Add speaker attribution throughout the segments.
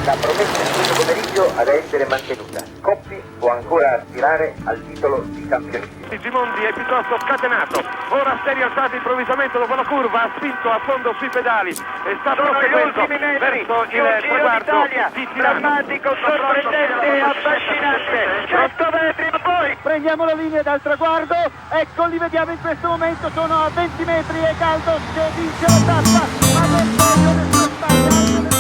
Speaker 1: La promessa di questo pomeriggio ad essere mantenuta. Coppi può ancora aspirare al titolo di campionissimo.
Speaker 2: Gimondi è piuttosto scatenato, ora si è rialzato improvvisamente dopo la curva, ha spinto a fondo sui pedali e sta proseguendo verso il traguardo di Tirano.
Speaker 3: Drammatico, sorprendente, affascinante, 100 metri a voi!
Speaker 4: Prendiamo la linea dal traguardo, ecco li vediamo in questo momento, sono a 20 metri e Caldo che vince la tappa, ma non voglio nessuno sbagliare.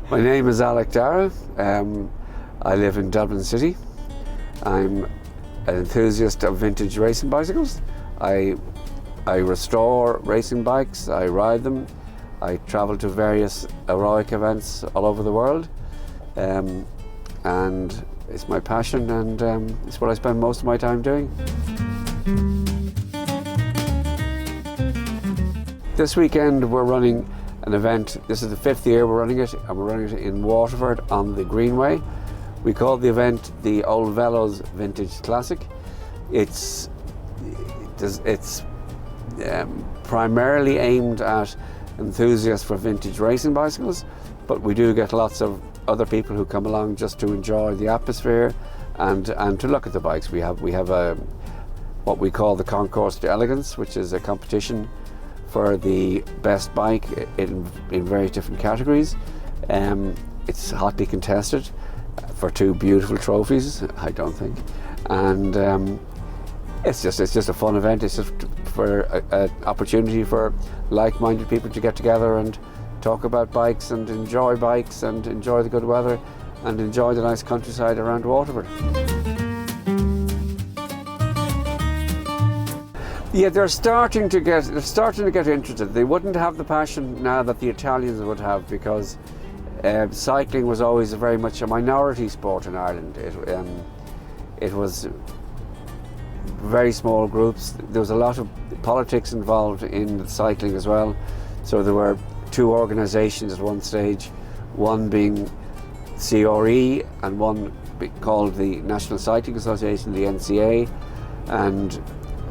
Speaker 5: My name is Alec Dara. I live in Dublin City. I'm an enthusiast of vintage racing bicycles. I restore racing bikes, I ride them, I travel to various heroic events all over the world, and it's my passion, and it's what I spend most of my time doing. This weekend we're running an event. This is the 5th year we're running it, and we're running it in Waterford on the Greenway. We call the event the Old Velos Vintage Classic. It's primarily aimed at enthusiasts for vintage racing bicycles, but we do get lots of other people who come along just to enjoy the atmosphere and to look at the bikes. We have what we call the Concours d'Elegance, which is a competition for the best bike in various different categories. It's hotly contested for 2 beautiful trophies, I don't think, and it's just a fun event. It's just for an opportunity for like-minded people to get together and talk about bikes and enjoy the good weather and enjoy the nice countryside around Waterford. Yeah, they're starting to get interested. They wouldn't have the passion now that the Italians would have, because cycling was always very much a minority sport in Ireland. It was very small groups. There was a lot of politics involved in cycling as well. So there were 2 organisations at one stage, one being CRE and one called the National Cycling Association, the NCA, and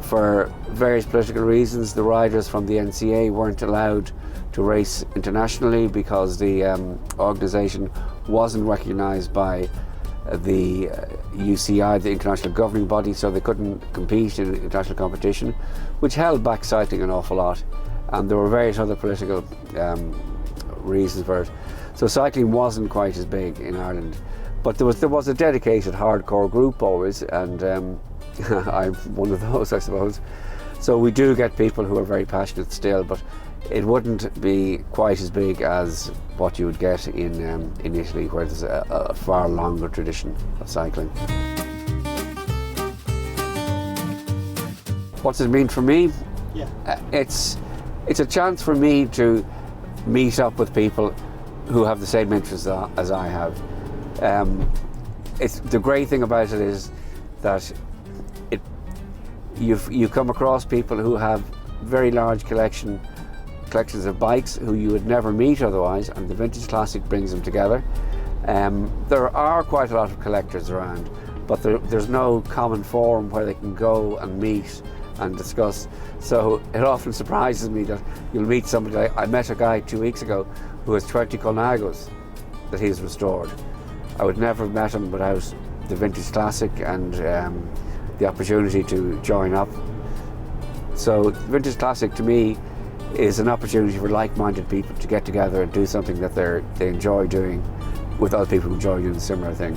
Speaker 5: for various political reasons the riders from the NCA weren't allowed to race internationally because the organisation wasn't recognised by the UCI, the international governing body, so they couldn't compete in international competition, which held back cycling an awful lot, and there were various other political reasons for it. So cycling wasn't quite as big in Ireland, but there was a dedicated hardcore group always, and I'm one of those, I suppose. So we do get people who are very passionate still, but it wouldn't be quite as big as what you would get in Italy, where there's a far longer tradition of cycling. What's it mean for me?
Speaker 4: Yeah.
Speaker 5: It's a chance for me to meet up with people who have the same interests as I have. It's the great thing about it is that you come across people who have very large collections of bikes who you would never meet otherwise, and the Vintage Classic brings them together. There are quite a lot of collectors around, but there's no common forum where they can go and meet and discuss. So it often surprises me that you'll meet somebody. I met a guy 2 weeks ago who has 20 Colnagos that he's restored. I would never have met him without the Vintage Classic and the opportunity to join up. So Vintage Classic to me is an opportunity for like-minded people to get together and do something that they enjoy doing with other people who enjoy doing a similar thing.